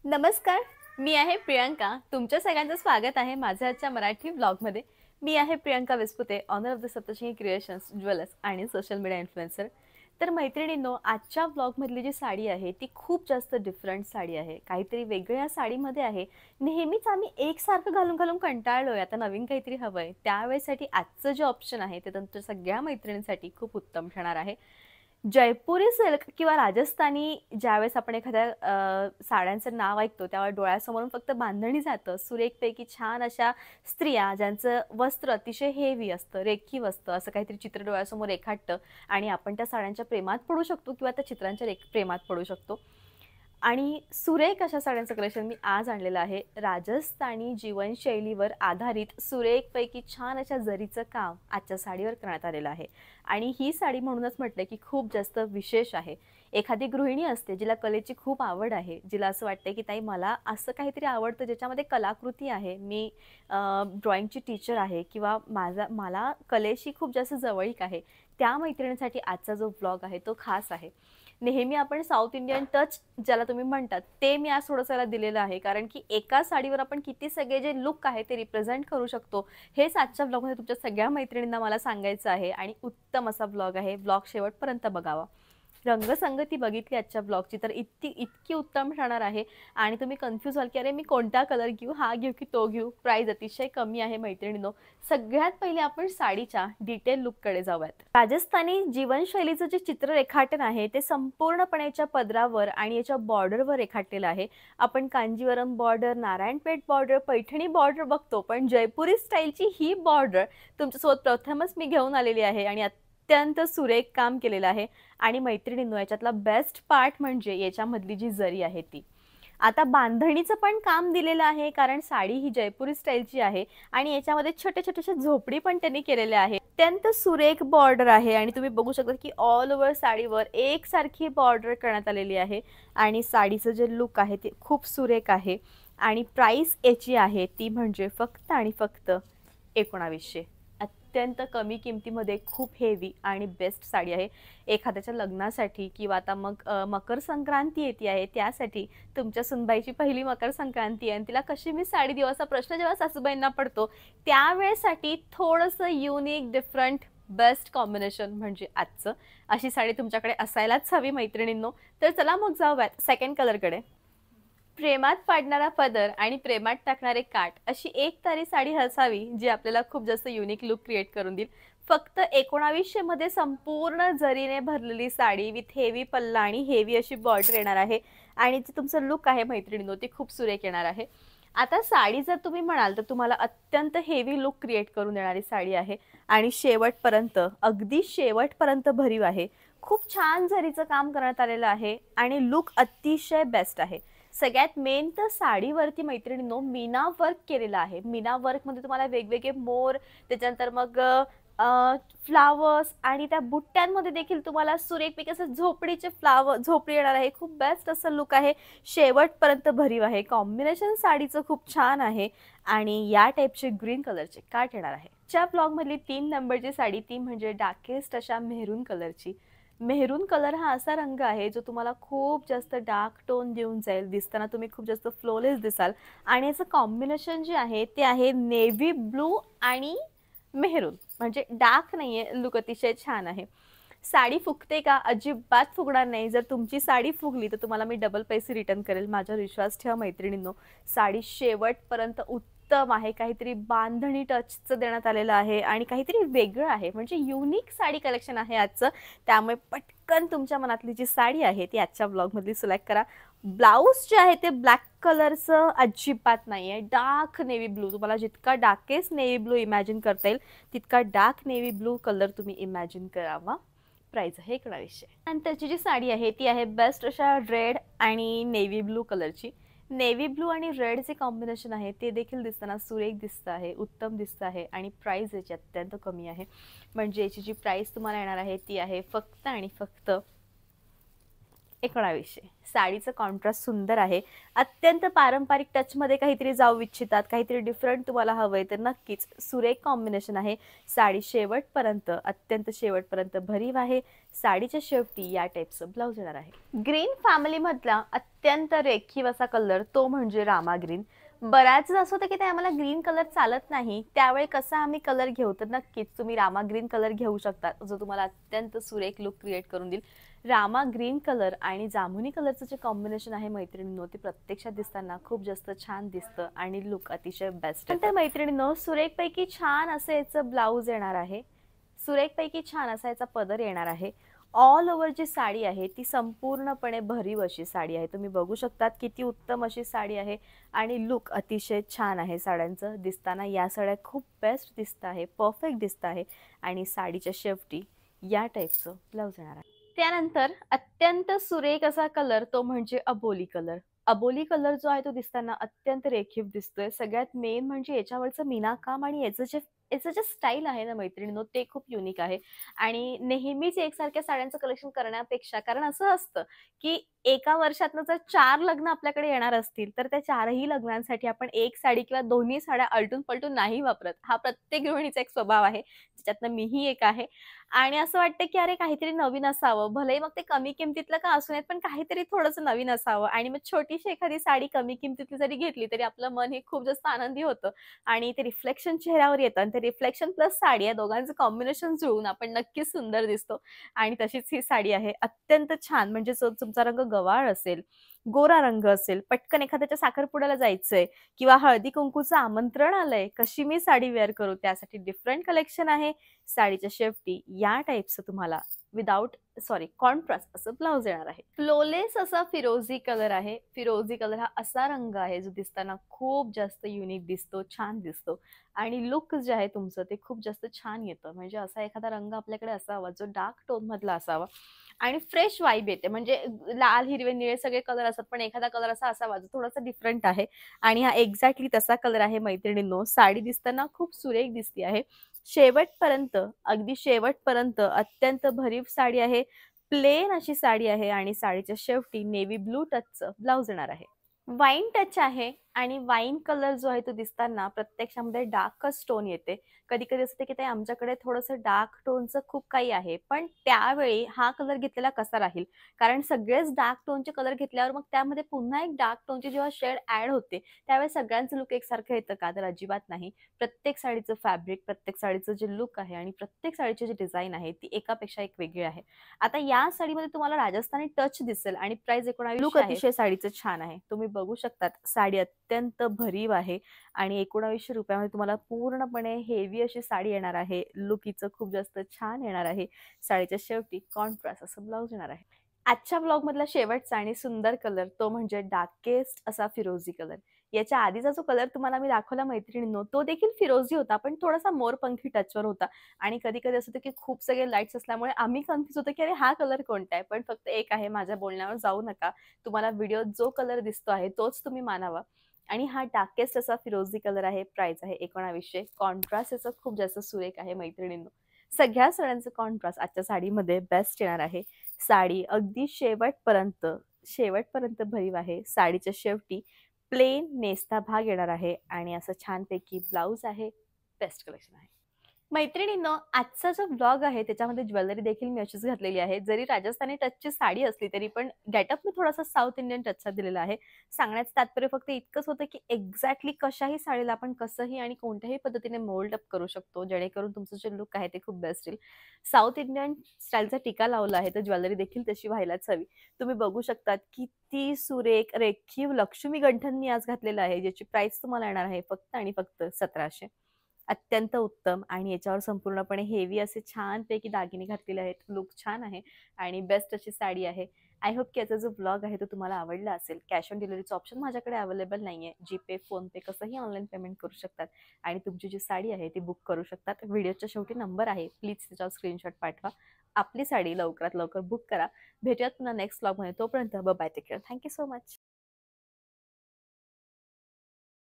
नमस्कार. मी आहे प्रियंका. तुमच्या सगळ्यांचं स्वागत आहे माझ्या आजच्या मराठी ब्लॉगमध्ये. मी आहे Priyanka Vispute, owner of the Saptashrungi creations, jewellers आणि सोशल मीडिया इन्फ्लुएन्सर. तर मैत्रिणींनो, आजच्या ब्लॉगमधली जी साडी आहे ती खूप जास्त डिफरंट साडी आहे. काहीतरी वेगळं या साडीमध्ये आहे. नेहमीच आम्ही एकसारखं घालून घालून कंटाळलोय. आता नवीन काहीतरी हवंय. त्यावेळेसाठी आजचं जे ऑप्शन आहे ते तुमच्या सगळ्या मैत्रिणींसाठी खूप उत्तम ठरणार आहे. जयपुरी सिल्क किंवा राजस्थानी ज्यावेळेस आपण एखाद्या साड्यांचं नाव ऐकतो तेव्हा डोळ्यासमोरून फक्त बांधणी जातं. सुरेखपैकी छान अशा स्त्रिया ज्यांचं वस्त्र अतिशय हेवी असतं, रेखीव असतं, असं काहीतरी चित्र डोळ्यासमोर रेखाटतं आणि आपण त्या साड्यांच्या प्रेमात पडू शकतो किंवा त्या चित्रांच्या प्रेमात पडू शकतो. आणि सुरेख अशा साड्यांचं कलेक्शन मी आज आणलेलं आहे. राजस्थानी जीवनशैलीवर आधारित सुरेखपैकी छान अशा जरीचं काम आजच्या साडीवर करण्यात आलेलं आहे. आणि ही साडी म्हणूनच म्हटलं की खूप जास्त विशेष आहे. एखादी गृहिणी असते जिला कलेची खूप आवड आहे, जिला असं वाटतं की ताई मला असं काहीतरी आवडतं ज्याच्यामध्ये कलाकृती आहे, मी ड्रॉइंगची टीचर आहे किंवा मला कलेशी खूप जास्त जवळीक आहे, त्या मैत्रिणींसाठी आजचा जो ब्लॉग आहे तो खास आहे. नेहमी आपण साऊथ इंडियन टच ज्याला तुम्ही म्हणतात ते मी आज थोडंसं दिलेलं आहे, कारण की एका साडीवर आपण किती सगळे जे लुक आहे ते रिप्रेझेंट करू शकतो हेच आजच्या ब्लॉगमध्ये तुमच्या सगळ्या मैत्रिणींना मला सांगायचं आहे. आणि उत्तम असा ब्लॉग आहे. ब्लॉग शेवटपर्यंत बघावा. रंगसंगती बघितली आजच्या ब्लॉगची तर इतकी इतकी उत्तम राहणार आहे. आणि तुम्ही कन्फ्यूज व्हाल की अरे मी कोणता कलर घेऊ, हा घेऊ की तो घेऊ. प्राइस अतिशय कमी आहे मैत्रिणींनो. सगळ्यात पहिले आपण साडीच्या डिटेल लुककडे जाऊयात. राजस्थानी जीवनशैलीचं जे चित्र रेखाटन आहे ते संपूर्णपणे याच्या पदरावर आणि याच्या बॉर्डरवर रेखाटलेलं आहे. आपण Kanjeevaram border, Narayanpeth border, Paithani border बघतो, पण जयपुरी स्टाईलची ही बॉर्डर तुमच्यासोबत प्रथमच मी घेऊन आलेली आहे आणि अत्यंत सुरेख काम केलेलं आहे. आणि मैत्रिणींनो, याच्यातला बेस्ट पार्ट म्हणजे याच्यामधली जी जरी आहे ती. आता बांधणीचं पण काम दिलेलं आहे, कारण साडी ही जयपुरी स्टाईलची आहे आणि याच्यामध्ये छोटे छोटेसे झोपडी पण त्यांनी केलेले आहे. अत्यंत सुरेख बॉर्डर आहे आणि तुम्ही बघू शकता की ऑल ओव्हर साडीवर एकसारखी बॉर्डर करण्यात आलेली आहे. आणि साडीचं जे लुक आहे ते खूप सुरेख आहे. आणि प्राइस याची आहे ती म्हणजे फक्त आणि फक्त 1900. अत्यंत कमी किमतीमध्ये खूप हेवी आणि बेस्ट साडी आहे. एखाद्याच्या लग्नासाठी किंवा आता मग मकर संक्रांती येते आहे त्यासाठी, तुमच्या सुनबाईची पहिली मकर संक्रांती आहे आणि तिला कशी मी साडी देऊ असा प्रश्न जेव्हा सासूबाईंना पडतो त्यावेळेसाठी थोडंसं युनिक डिफरंट बेस्ट कॉम्बिनेशन म्हणजे आजचं. अशी साडी तुमच्याकडे असायलाच हवी मैत्रिणींनो. तर चला मग जाऊयात सेकंड कलरकडे. प्रेमात पाडणारा पदर आणि प्रेमात टाकणारे काठ अशी एक तारी साडी असावी जी आपल्याला खूप जास्त युनिक लुक क्रिएट करून देईल. फक्त 1900 मध्ये संपूर्ण जरीने भरलेली साडी विथ हेवी पल्ला आणि हेवी अशी बॉर्डर येणार आहे. आणि जे तुमचं लुक आहे मैत्रिणींनो ते खूप सुरेख येणार आहे. आता साडी जर तुम्ही म्हणाल तर तुम्हाला अत्यंत हेवी लुक क्रिएट करून देणारी साडी आहे. आणि शेवटपर्यंत, अगदी शेवटपर्यंत भरीव आहे. खूप छान जरीचं काम करण्यात आलेलं आहे आणि लुक अतिशय बेस्ट आहे. सगळ्यात मेन तर साडीवरती मैत्रिणींनो मीना वर्क केलेलं आहे. मीना वर्कमध्ये तुम्हाला वेगवेगळे मोर, त्याच्यानंतर मग फ्लावर्स आणि त्या बुट्ट्यांमध्ये देखील तुम्हाला सुरेखपैकी असं झोपडीचे झोपडी येणार आहे. खूप बेस्ट असं लुक आहे. शेवटपर्यंत भरीव आहे. कॉम्बिनेशन साडीचं खूप छान आहे. आणि या टाईपचे ग्रीन कलरचे काठ येणार आहे. च्या ब्लॉगमधली 3 नंबरची साडी ती म्हणजे डार्केस्ट अशा मेहरून कलरची. मेहरून कलर हा असा रंग आहे जो तुम्हाला खूप जास्त डार्क टोन देऊन जाईल. दिसताना तुम्ही खूप जास्त फ्लोलेस दिसाल. आणि याचं कॉम्बिनेशन जे आहे ते आहे नेव्ही ब्लू आणि मेहरून, म्हणजे डार्क नाहीये. लुक अतिशय छान आहे. साडी फुगते का? अजिबात फुगणार नाही. जर तुमची साडी फुगली तर तुम्हाला मी डबल पैसे रिटर्न करेल. माझ्यावर विश्वास ठेवा मैत्रिणींनो. साडी शेवटपर्यंत उत्तम आहे. काहीतरी बांधणी टचचं देण्यात आलेलं आहे आणि काहीतरी वेगळं आहे, म्हणजे युनिक साडी कलेक्शन आहे आजचं. त्यामुळे पटकन तुमच्या मनातली जी साडी आहे ती आजच्या ब्लॉगमधली सिलेक्ट करा. ब्लाऊज जे आहे ते ब्लॅक कलरचं अजिबात नाही आहे. डार्क नेव्ही ब्लू, तुम्हाला जितका डार्केस्ट नेव्ही ब्लू इमॅजिन करता येईल तितका डार्क नेव्ही ब्लू कलर तुम्ही इमॅजिन करावा. प्राइस आहे 1900. आणि त्याची जी साडी आहे ती आहे बेस्ट अशा रेड आणि नेव्ही ब्लू कलरची. नेव्ही ब्लू आणि रेडचे कॉम्बिनेशन आहे ते देखील दिसताना सुरेख दिसतं आहे, उत्तम दिसतं आहे. आणि प्राइस याची अत्यंत कमी आहे. म्हणजे याची जी प्राइस तुम्हाला येणार आहे ती आहे फक्त आणि फक्त 1900. साडीचं कॉन्ट्रास्ट सुंदर आहे. अत्यंत पारंपरिक टचमध्ये काहीतरी जाऊ इच्छितात, काहीतरी डिफरंट तुम्हाला हवंय तर नक्कीच सुरेख कॉम्बिनेशन आहे. साडी शेवटपर्यंत, अत्यंत शेवटपर्यंत भरीव आहे. साडीच्या शेवटी या टाईपचं ब्लाऊज येणार आहे. ग्रीन फॅमिलीमधला अत्यंत रेखीव असा कलर तो म्हणजे रामा ग्रीन. बऱ्याचदा असं होतं की ते आम्हाला ग्रीन कलर चालत नाही, त्यावेळी कसा आम्ही कलर घेऊ, तर नक्कीच तुम्ही रामा ग्रीन कलर घेऊ शकता, जो तुम्हाला अत्यंत सुरेख लुक क्रिएट करून देईल. रामा ग्रीन कलर आणि जांभुनी कलरचं जे कॉम्बिनेशन आहे मैत्रिणींनो, ते प्रत्यक्षात दिसताना खूप जास्त छान दिसतं आणि लुक अतिशय बेस्ट. तर मैत्रिणींनो, सुरेखपैकी छान असं याचं ब्लाऊज येणार आहे. सुरेखपैकी छान असा याचा पदर येणार आहे. ऑल ओव्हर जी साडी आहे ती संपूर्णपणे भरीव अशी साडी आहे. तुम्ही बघू शकतात किती उत्तम अशी साडी आहे आणि लुक अतिशय छान आहे साड्यांचं. दिसताना या साड्या खूप बेस्ट दिसत आहे, परफेक्ट दिसत आहे आणि साडीच्या शेवटी या टाईपचं ब्लाऊज येणार आहे. त्यानंतर अत्यंत सुरेख असा कलर तो म्हणजे अबोली कलर. अबोली कलर जो आहे तो दिसताना अत्यंत रेखीव दिसतोय. सगळ्यात मेन म्हणजे याच्यावरचं मीनाकाम आणि याचं जे स्टाईल आहे ना मैत्रिणींनो, ते खूप युनिक आहे. आणि नेहमीच एकसारख्या साड्यांचं कलेक्शन करण्यापेक्षा, कारण असं असतं की एका वर्षातनं जर 4 लग्न आपल्याकडे येणार असतील, तर त्या 4ही लग्नांसाठी आपण एक साडी किंवा दोन्ही साड्या आलटून-पलटून नाही वापरत. हा प्रत्येक गृहिणीचा एक स्वभाव आहे, ज्याच्यातनं मीही एक आहे. आणि असं वाटतं की अरे काहीतरी नवीन असावं, भलेही मग ते कमी किमतीतलं का असू नयेत, पण काहीतरी थोडंसं नवीन असावं. आणि मग छोटीशी एखादी साडी कमी किमतीतली जरी घेतली, तरी आपलं मन हे खूप जास्त आनंदी होतं आणि ते रिफ्लेक्शन चेहऱ्यावर येतं आणि ते रिफ्लेक्शन प्लस साडी या दोघांचं कॉम्बिनेशन जुळून आपण नक्कीच सुंदर दिसतो. आणि तशीच ही साडी आहे. अत्यंत छान, म्हणजे जो तुमचा रंग गव्हाळ असेल, गोरा रंग असेल, पटकन एखाद्याच्या साखरपुड्याला जायचंय किंवा हळदी-कुंकूचं आमंत्रण आलंय, कशी मी साडी वेअर करू, त्यासाठी डिफरंट कलेक्शन आहे. साडीच्या शेवटी या टाईपचं तुम्हाला कॉन्ट्रास्ट असं ब्लाऊज येणार आहे. फ्लोलेस असा फिरोझी कलर आहे. फिरोझी कलर हा असा रंग आहे जो दिसताना खूप जास्त युनिक दिसतो, छान दिसतो आणि लुक जे आहे तुमचं ते खूप जास्त छान येतं. म्हणजे असा एखादा रंग आपल्याकडे असावा जो डार्क टोन मधला असावा आणि फ्रेश वाइब येते. म्हणजे लाल, हिरवे, निळे सगळे कलर असतात, पण एखादा कलर असा असावा जो थोडासा डिफरंट आहे आणि हा एक्झॅक्टली तसा कलर आहे मैत्रिणींनो. साडी दिसताना खूप सुरेख दिसती आहे. शेवटपर्यंत, अगदी शेवटपर्यंत अत्यंत भरीव साडी आहे. प्लेन अशी साडी आहे आणि साडीच्या शेवटी नेव्ही ब्लू टचचं ब्लाऊज येणार आहे. वाईन टच आहे आणि वाईन कलर जो आहे तो दिसताना प्रत्यक्षामध्ये डार्कच टोन येते. कधी-कधी असं की ते आमच्याकडे थोडंसं डार्क टोनचं खूप काही आहे. पण त्यावेळी हा कलर घेतलेला कसा राहील? कारण सगळेच डार्क टोनचे कलर घेतल्यावर मग त्यामध्ये पुन्हा एक डार्क टोनची जेव्हा शेड ॲड होते, त्यावेळेस सगळ्यांचं लूक एकसारखं येतं का? तर अजिबात नाही. प्रत्येक साडीचं फॅब्रिक, प्रत्येक साडीचं जे लूक आहे आणि प्रत्येक साडीची जी डिझाइन आहे ती एकापेक्षा एक वेगळी आहे. आता या साडीमध्ये तुम्हाला राजस्थानी टच दिसेल आणि प्राइस 1900 लूक अतिशय साडीचं छान आहे. तुम्ही बघू शकतात साडी अत्यंत भरीव आहे आणि 1900 रुपयामध्ये तुम्हाला पूर्णपणे हेवी अशी साडी येणार आहे. लुक हिचं खूप जास्त छान येणार आहे. साडीच्या शेवटी कॉन्ट्रास्ट असं ब्लाऊज येणार आहे. आजच्या ब्लॉगमधला शेवटचा आणि सुंदर कलर तो म्हणजे डार्केस्ट असा फिरोझी कलर. याच्या आधीचा जो कलर तुम्हाला मी दाखवला मैत्रिणींनो, तो देखील फिरोझी होता, पण थोडासा मोरपंखी टचवर होता. आणि कधी-कधी असं होतं की खूप सगळे लाईट्स असल्यामुळे आम्ही कन्फ्यूज होतो की अरे हा कलर कोणता आहे? पण फक्त एक आहे, माझ्या बोलण्यावर जाऊ नका. तुम्हाला व्हिडिओत जो कलर दिसतो आहे तोच तुम्ही मानावा. आणि हा डार्केस्ट असा फिरोझी कलर आहे. प्राइस आहे 1900. कॉन्ट्रास्ट याचा खूप जास्त सुरेख आहे मैत्रिणींनो. सगळ्या साड्यांचं कॉन्ट्रास्ट आजच्या साडीमध्ये बेस्ट येणार आहे. साडी अगदी शेवटपर्यंत भरीव आहे. साडीच्या शेवटी प्लेन नेसता भाग येणार आहे आणि असं छानपैकी ब्लाऊज आहे. बेस्ट कलेक्शन आहे. मैत्रिणींनो, आजचा जो ब्लॉग आहे त्याच्यामध्ये ज्वेलरी देखील मी अशीच घातलेली आहे. जरी राजस्थानी टचची साडी असली तरी पण गेटअप मी थोडासा साऊथ इंडियन टचचा दिलेला आहे. सांगण्याचं तात्पर्य फक्त इतकंच होतं की एक्झॅक्टली कशाही साडीला आपण कसंही आणि कोणत्याही पद्धतीने मोल्ड अप करू शकतो, जेणेकरून तुमचं जे लुक आहे ते खूप बेस्ट येईल. साऊथ इंडियन स्टाईलचा टीका लावला आहे तर ज्वेलरी देखील तशी व्हायलाच हवी. तुम्ही बघू शकतात किती सुरेख रेखीव लक्ष्मी गंठन मी आज घातलेलं आहे, ज्याची प्राइस तुम्हाला येणार आहे फक्त आणि फक्त 1700. अत्यंत उत्तम आणि याच्यावर संपूर्णपणे हेवी असे छानपैकी दागिने घातलेले आहेत. लुक छान आहे आणि बेस्ट अशी साडी आहे. आय होप की याचा जो ब्लॉग आहे तो तुम्हाला आवडला असेल. कॅश ऑन डिलिव्हरीचं ऑप्शन माझ्याकडे अवेलेबल नाहीये. जीपे, फोनपे कसंही ऑनलाईन पेमेंट करू शकतात आणि तुमची जी साडी आहे ती बुक करू शकतात. व्हिडिओच्या शेवटी नंबर आहे. प्लीज त्याच्यावर स्क्रीनशॉट पाठवा. आपली साडी लवकरात लवकर बुक करा. भेटूयात पुन्हा नेक्स्ट ब्लॉगमध्ये. तोपर्यंत bye, take care. Thank you so much.